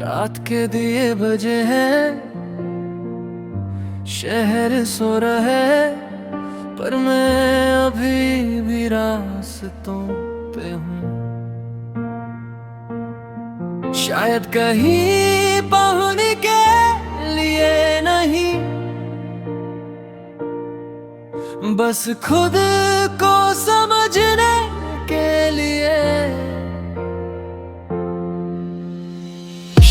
रात के दिए बजे हैं, शहर सो रहा है, पर मैं अभी भी रास्तों पे हूँ। शायद कहीं पहुंचने के लिए नहीं, बस खुद को समझने के लिए।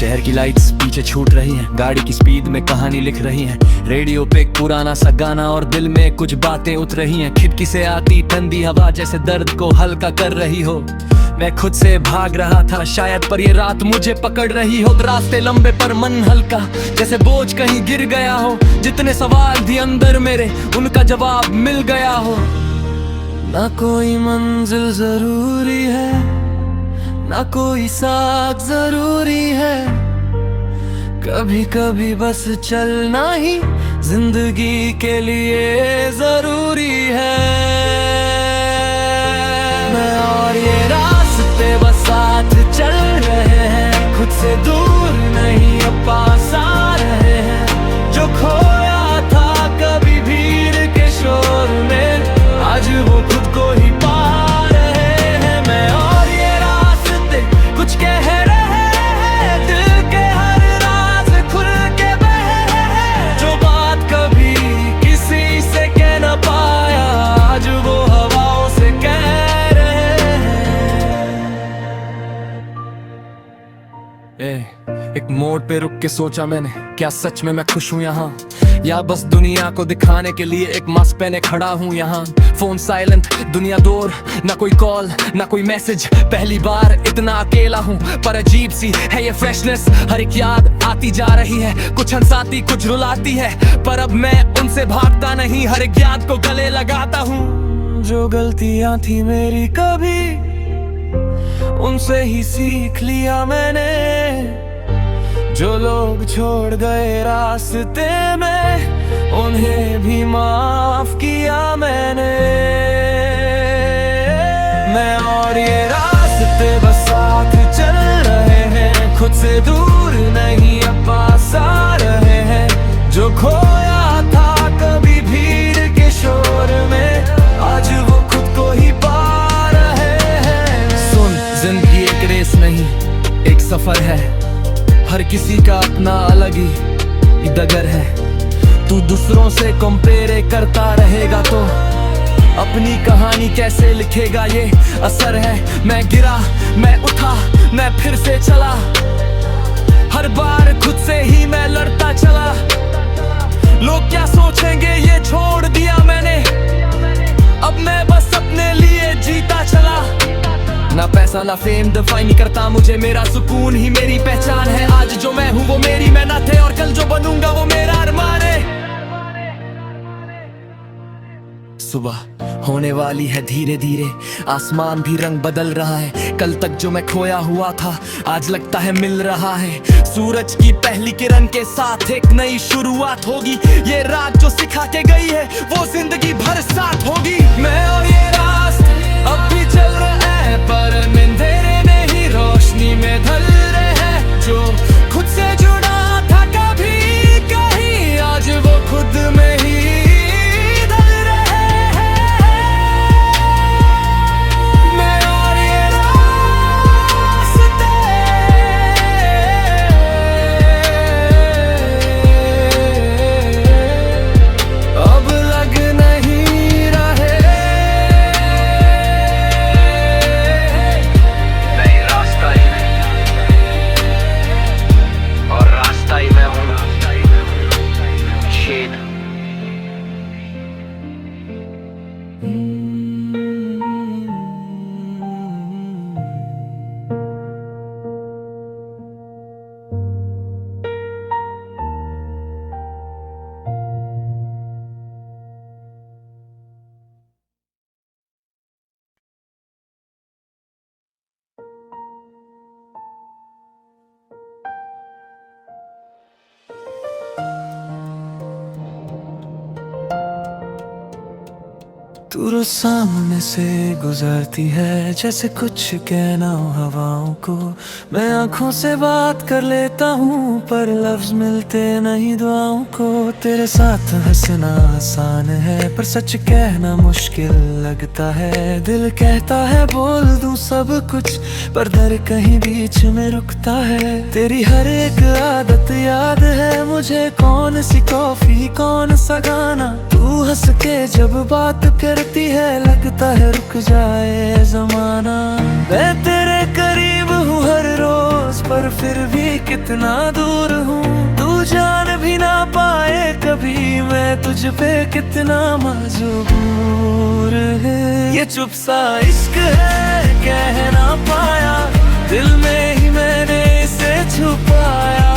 शहर की लाइट्स पीछे छूट रही हैं, गाड़ी की स्पीड में कहानी लिख रही हैं। रेडियो पे एक पुराना सा गाना और दिल में कुछ बातें उतर रही हैं। खिड़की से आती ठंडी हवा जैसे दर्द को हल्का कर रही हो। मैं खुद से भाग रहा था शायद, पर ये रात मुझे पकड़ रही हो। रास्ते लंबे पर मन हल्का, जैसे बोझ कहीं गिर गया हो। जितने सवाल भी अंदर मेरे, उनका जवाब मिल गया हो। ना कोई मंजिल जरूरी है, ना कोई साथ जरूरी है। कभी कभी बस चलना ही जिंदगी के लिए जरूरी है। मैं और ये रास्ते बस साथ चल रहे हैं, खुद से दूर नहीं अब पास आ रहे हैं। जो खोया था कभी भीड़ के शोर में, आज वो खुद को ही पा रहे हैं। मैं और ये रास्ते कुछ कह रहे हैं, दिल के हर राज खुल के बहे हैं। जो बात कभी किसी से कह न पाया, आज वो हवाओं से कह रहे हैं। एक मोड़ पे रुक के सोचा मैंने, क्या सच में मैं खुश हूँ यहाँ, या बस दुनिया को दिखाने के लिए एक मास्क पहने खड़ा हूँ यहाँ। फोन साइलेंट, दुनिया दूर, ना कोई कॉल ना कोई मैसेज। पहली बार इतना अकेला हूँ, पर अजीब सी है ये फ्रेशनेस। हर एक याद आती जा रही है, कुछ हंसाती कुछ रुलाती है, पर अब मैं उनसे भागता नहीं, हर एक याद को गले लगाता हूँ। जो गलतियाँ थी मेरी कभी, उनसे ही सीख लिया मैंने। जो लोग छोड़ गए रास्ते में, उन्हें भी माफ किया मैंने। मैं और ये रास्ते बस साथ चल रहे हैं, खुद से दूर नहीं अब पास आ रहे हैं। जो खोया था कभी भीड़ के शोर में, आज वो खुद को ही पा रहे हैं। सुन, जिंदगी एक रेस नहीं, एक सफर है। हर किसी का अपना अलग ही डगर है। तू दूसरों से कंपेयर करता रहेगा तो अपनी कहानी कैसे लिखेगा, ये असर है। मैं गिरा, मैं उठा, मैं फिर से चला। हर बार खुद से ही मैं लड़ता चला। लोग क्या सोचेंगे ये छोड़ दिया मैंने, अब मैं बस अपने लिए जीता चला। ना पैसा ना फेम डिफाइन नहीं करता मुझे, मेरा सुकून ही मेरी पहचान है। आज जो मैं हूँ वो मेरी मेहनत है, और कल जो बनूंगा वो मेरा अरमान है। सुबह होने वाली है धीरे धीरे, आसमान भी रंग बदल रहा है। कल तक जो मैं खोया हुआ था, आज लगता है मिल रहा है। सूरज की पहली किरण के साथ एक नई शुरुआत होगी। ये रात जो सिखा के गई है, वो जिंदगी भर साथ होगी। मैं और ये रास्ते अब भी चल रहे हैं, पर अंधेरे में ही रोशनी में ढल रहे हैं। जो खुद से जुड़ा था कभी कहीं, आज वो खुद में ही ढल रहे हैं। मैं और ये रास्ते अब लग नहीं रहे। तू रोज सामने से गुजरती है जैसे कुछ कहना हो हवाओं को। मैं आंखों से बात कर लेता हूँ पर लफ्ज मिलते नहीं दुआओं को। तेरे साथ हंसना आसान है पर सच कहना मुश्किल लगता है। दिल कहता है बोल दूँ सब कुछ पर दर कहीं बीच में रुकता है। तेरी हर एक आदत याद है मुझे, कौन सी कॉफी कौन सा गाना। तू हंस के जब बात करती है लगता है रुक जाए जमाना। मैं तेरे करीब हूँ हर रोज पर फिर भी कितना दूर हूँ। तू जान भी ना पाए कभी मैं तुझ पे कितना मजबूर है। ये चुप सा इश्क है कह ना पाया, दिल में ही मैंने इसे छुपाया।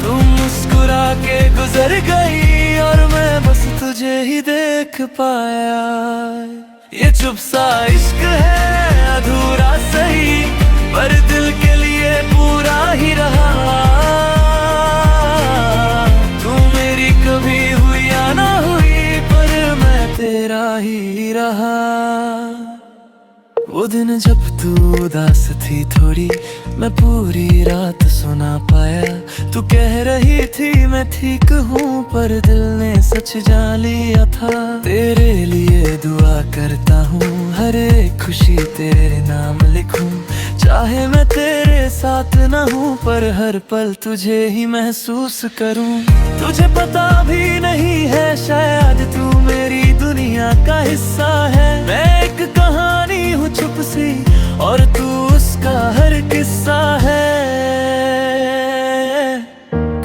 तू मुस्कुरा के गुजर गई और मैं बस तुझे ही देख पाया। ये चुप सा इश्क है अधूरा सही पर दिल के लिए पूरा ही रहा। तू मेरी कभी हुई या ना हुई पर मैं तेरा ही रहा। वो दिन जब तू उदास थी थोड़ी मैं पूरी रात सुना पाया। तू कह रही थी मैं ठीक हूँ पर दिल ने सच जान लिया था। तेरे लिए दुआ करता हूँ हर एक खुशी तेरे नाम लिखूं। चाहे मैं तेरे साथ न हूँ पर हर पल तुझे ही महसूस करूँ। तुझे पता भी नहीं है शायद तू मेरी दुनिया का हिस्सा है। मैं एक कहानी हूँ चुप सी और तू उसका हर किस्सा है।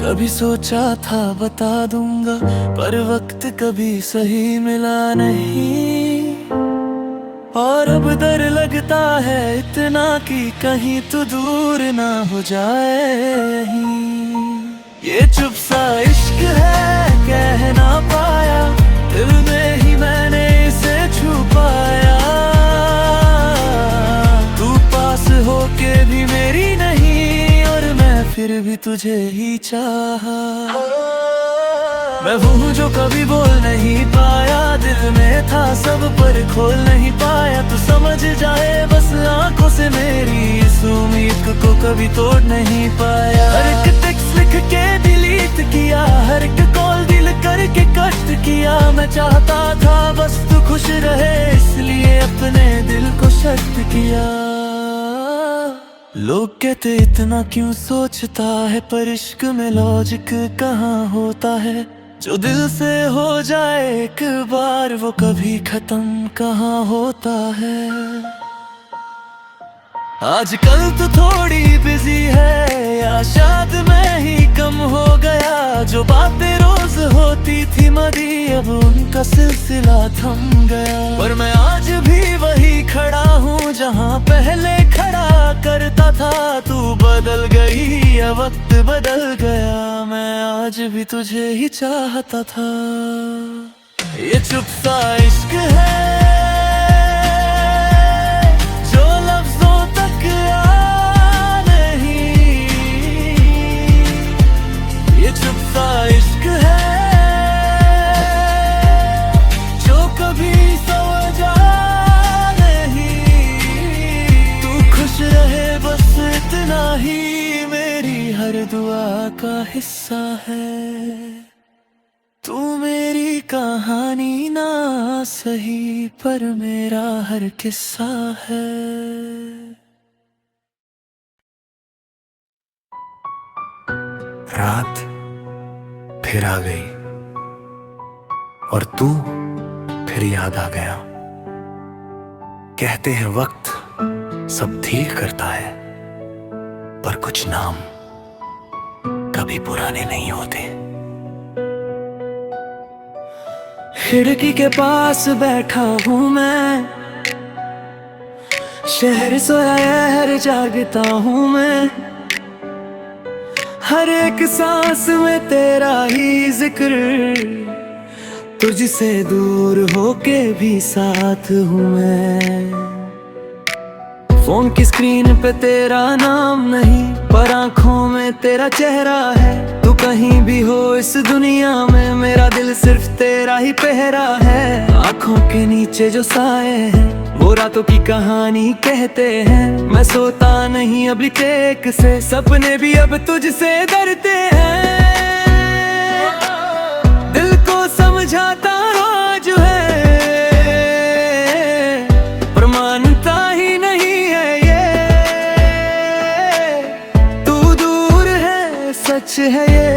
कभी सोचा था बता दूंगा पर वक्त कभी सही मिला नहीं। और अब डर लगता है इतना कि कहीं तू दूर ना हो जाए यहीं। ये चुप सा इश्क है कह ना पाया, दिल में ही मैंने इसे छुपाया। तू पास होके भी मेरी नहीं और मैं फिर भी तुझे ही चाहा। मैं वो हूँ जो कभी बोल नहीं पाया, दिल में था सब पर खोल नहीं पाया। तू समझ जाए बस आंखों से मेरी इस उम्मीद को कभी तोड़ नहीं पाया। हर एक टेक्स्ट लिख के डिलीट किया, हर एक कॉल दिल करके कट किया। मैं चाहता था बस तू खुश रहे इसलिए अपने दिल को शर्त किया। लोग कहते इतना क्यों सोचता है पर इश्क में लॉजिक कहाँ होता है। जो दिल से हो जाए एक बार वो कभी खत्म कहाँ होता है। आजकल तो थोड़ी बिजी है या शायद मैं ही कम हो गया। जो बातें रोज होती थी मदी अब उनका सिलसिला थम गया। पर मैं आज भी वही खड़ा हूँ जहाँ पहले खड़ा करता था। तू बदल गई या वक्त बदल गया, मैं आज भी तुझे ही चाहता था। ये चुप सा इश्क है जो लफ्जों तक आ नहीं। ये चुप सा इश्क है जो कभी समझा नहीं। तू खुश रहे बस इतना ही मेरी हर दुआ का हिस्सा है। तू मेरी कहानी ना सही पर मेरा हर किस्सा है। रात फिर आ गई और तू फिर याद आ गया। कहते हैं वक्त सब ठीक करता है पर कुछ नाम कभी पुराने नहीं होते। खिड़की के पास बैठा हूँ मैं, शहर सोया हर जागता हूँ मैं। हर एक सांस में तेरा ही जिक्र, तुझसे दूर होके भी साथ हूँ मैं। फोन की स्क्रीन पे तेरा नाम नहीं पर आंखों में तेरा चेहरा है। तू कहीं भी हो इस दुनिया में, मेरा दिल सिर्फ तेरा ही पहरा है। आंखों के नीचे जो साए हैं वो रातों की कहानी कहते हैं। मैं सोता नहीं अब एक से, सपने भी अब तुझसे डरते हैं। दिल को समझाता आज है, पर मानता ही नहीं है ये। तू दूर है सच है ये,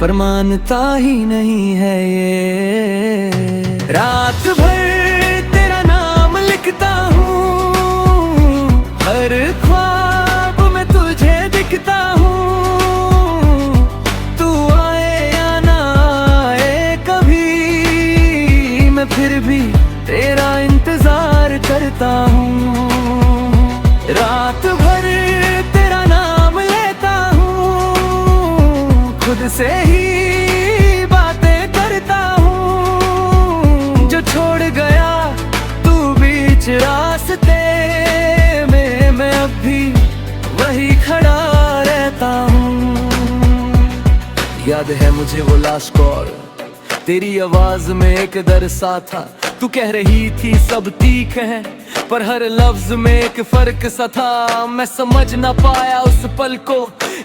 पर मानता ही नहीं है ये। रात भर तेरा नाम लिखता हूँ, हर ख्वाब में तुझे दिखता हूँ। तू आए या ना आए कभी, मैं फिर भी तेरा इंतजार करता हूँ। रात भर तेरा नाम लेता हूँ, खुद से ही बातें करता हूँ। जो छोड़ गया तू बीच रास्ते में, मैं अब भी वही खड़ा रहता हूँ। याद है मुझे वो लास्ट कॉल, तेरी आवाज में एक दर्द सा था। तू कह रही थी सब ठीक है, पर हर लफ्ज में एक फर्क सा था। मैं समझ ना पाया उस पल को,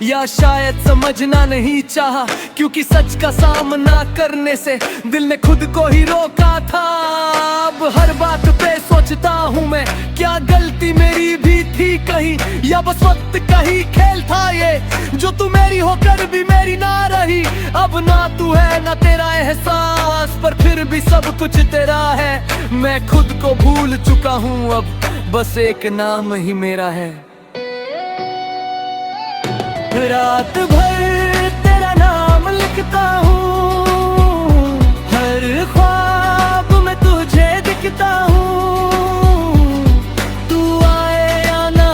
या शायद समझना नहीं चाहा, क्योंकि सच का सामना करने से दिल ने खुद को ही रोका था। अब हर बात पे सोचता हूँ मैं, क्या गलती मेरी भी थी कहीं, या बस वक्त का ही खेल था ये, जो तू मेरी होकर भी मेरी ना रही। अब ना तू है ना तेरा एहसास, पर फिर भी सब कुछ तेरा है। मैं खुद को भूल चुका हूँ अब, बस एक नाम ही मेरा है। रात भर तेरा नाम लिखता हूँ, हर ख्वाब में तुझे दिखता हूँ। तू आए या ना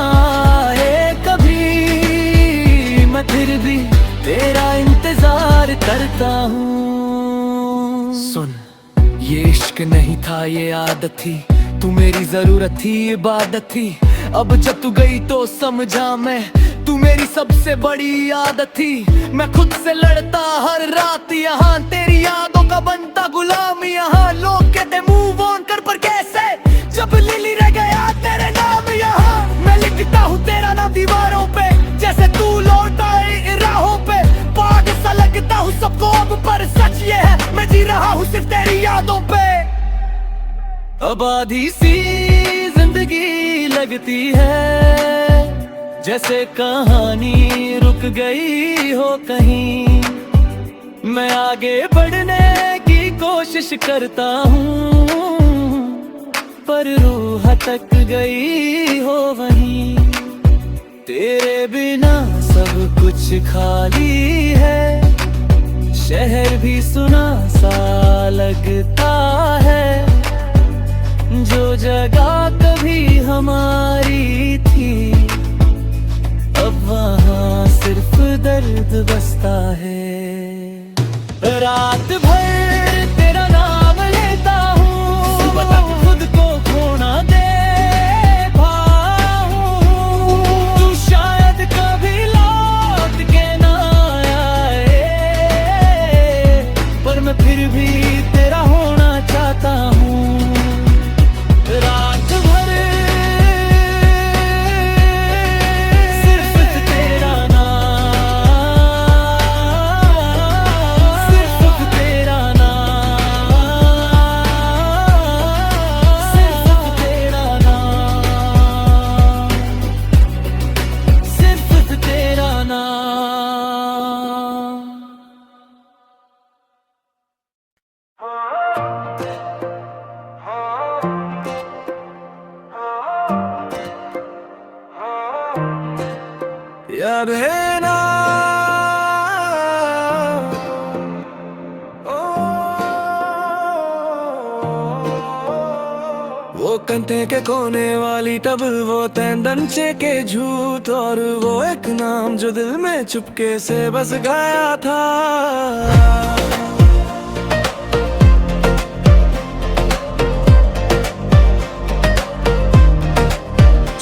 आए कभी, मैं फिर भी तेरा इंतजार करता हूँ। सुन, ये इश्क नहीं था ये आदत थी, तू मेरी जरूरत थी इबादत थी। अब जब तू गई तो समझा मैं, तू मेरी सबसे बड़ी आदत थी। मैं खुद से लड़ता हर रात यहाँ, तेरी यादों का बनता गुलाम यहाँ। लोग कहते मूव ऑन कर, पर कैसे जब लिली रह गया तेरे नाम यहाँ। मैं लिखता हूँ तेरा नाम दीवारों पे, जैसे तू लौट आए राहों पे। पागल सा लगता हूँ सबको अब, पर सच ये है मैं जी रहा हूँ सिर्फ तेरी यादों पे। अब आधी सी जिंदगी लगती है, जैसे कहानी रुक गई हो कहीं। मैं आगे बढ़ने की कोशिश करता हूँ, पर रूह अटक गई हो वहीं। तेरे बिना सब कुछ खाली है, शहर भी सुना सा लगता है। जो जगह कभी हमारी थी, अब वहाँ सिर्फ दर्द बसता है। रात भर तेरा नाम लेता हूँ, सुबह तक खुद को खोना दे पाऊँ। तू शायद कभी लौट के ना आए, पर मैं फिर भी तेरा होना चाहता हूँ। रात भर सिर्फ तेरा नाम, सिर्फ तेरा नाम, सिर्फ तेरा नाम, सिर्फ तेरा नाम। याद है ना वो कंधे के कोने वाली टब, वो तेंदनचे के झूठ, और वो एक नाम जो दिल में चुपके से बस गया था।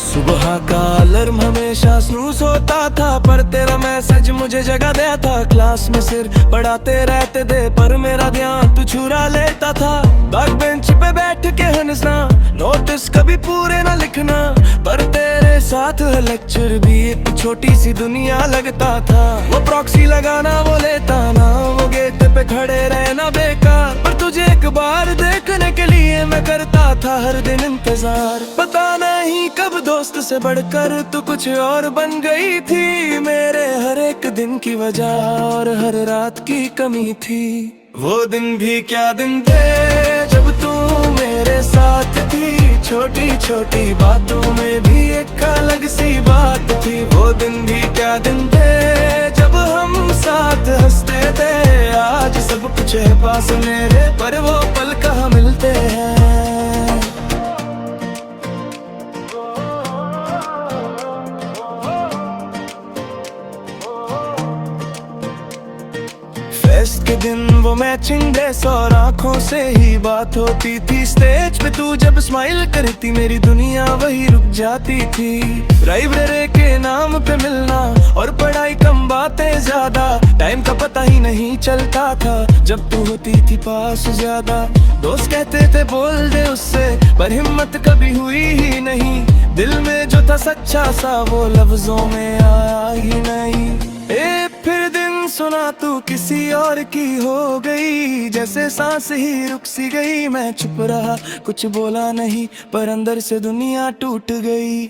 सुबह का अलार्म हमेशा स्नूज होता था, पर तेरा मैसेज मुझे जगा दिया था। क्लास में सिर पढ़ाते रहते थे, पर मेरा ध्यान तू चुरा लेता था। बैक बेंच पे बैठ के हंसना, नोटिस कभी पूरे ना लिखना, पर तेरे साथ लेक्चर भी एक छोटी सी दुनिया लगता था। वो प्रॉक्सी लगाना वो लेता ना, वो गेट पे खड़े रहना बेकार, पर तुझे एक बार देखने के लिए मैं करता था हर दिन इंतजार। पता नहीं कब दोस्त से बढ़कर तू कुछ और बन गई थी, मेरे हर एक दिन की वजह और हर रात की कमी थी। वो दिन भी क्या दिन थे जब तू मेरे साथ थी, छोटी छोटी बातों में भी एक अलग सी बात थी। वो दिन भी क्या दिन थे जब हम साथ हंसते थे, आज सब कुछ है पास मेरे, पर वो पल कहाँ मिलते हैं। फेस्ट के दिन वो मैचिंग ड्रेस और आंखों से ही बात होती थी। स्टेज पे तू जब स्माइल करती मेरी दुनिया वही रुक जाती थी। लाइब्रेरी के नाम पे मिलना और पढ़ाई कम बातें ज्यादा, टाइम का पता ही नहीं चलता था जब तू होती थी पास ज्यादा। दोस्त कहते थे बोल दे उससे, पर हिम्मत कभी हुई ही नहीं। दिल में जो था सच्चा सा वो लफ्जों में आया ही नहीं। फिर दिन सुना तू किसी और की हो गई, जैसे सांस ही रुक सी गई। मैं चुप रहा कुछ बोला नहीं, पर अंदर से दुनिया टूट गई।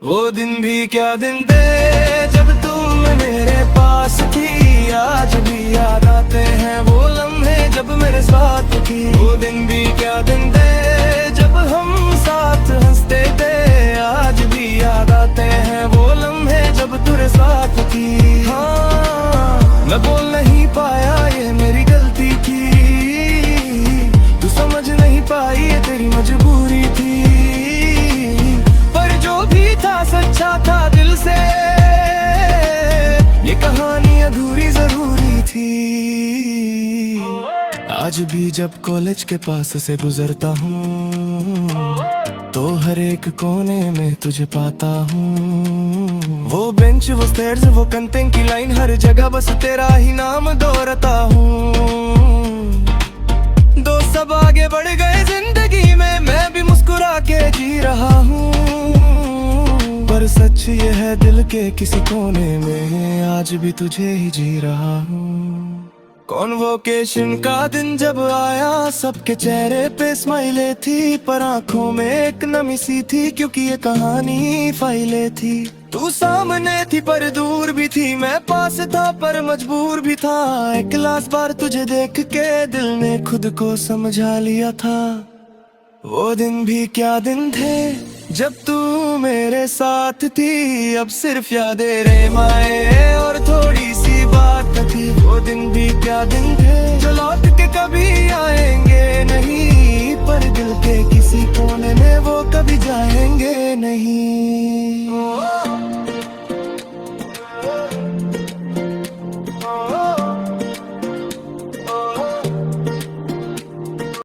वो दिन भी क्या दिन थे जब तुम मेरे पास थी, आज भी याद आते हैं वो लम्हे जब मेरे साथ थी। वो दिन भी क्या दिन थे जब हम साथ हंसते थे, आज भी याद आते हैं वो लम्हे जब तेरे साथ थी। हाँ, मैं बोल नहीं पाया ये मेरी गलती थी, तू समझ नहीं पाई ये तेरी मजबूरी थी। पर जो भी था सच्चा था दिल से, ये कहानी अधूरी जरूरी थी। आज भी जब कॉलेज के पास से गुजरता हूँ, तो हर एक कोने में तुझे पाता हूँ। वो बेंच वो स्टेयर्स वो कंटेंट की लाइन, हर जगह बस तेरा ही नाम दोहराता हूँ। दोस्त सब आगे बढ़ गए जिंदगी में, मैं भी मुस्कुरा के जी रहा हूँ। पर सच ये है दिल के किसी कोने में, आज भी तुझे ही जी रहा हूँ। कॉन्वोकेशन का दिन जब आया, सबके चेहरे पे स्माइलें थी, पर आंखों में एक नमी सी थी, क्योंकि ये कहानी फाइलें थी। तू सामने थी पर दूर भी थी, मैं पास था पर मजबूर भी था। एक लास्ट बार तुझे देख के दिल ने खुद को समझा लिया था। वो दिन भी क्या दिन थे जब तू मेरे साथ थी, अब सिर्फ यादें रे माए और थोड़ी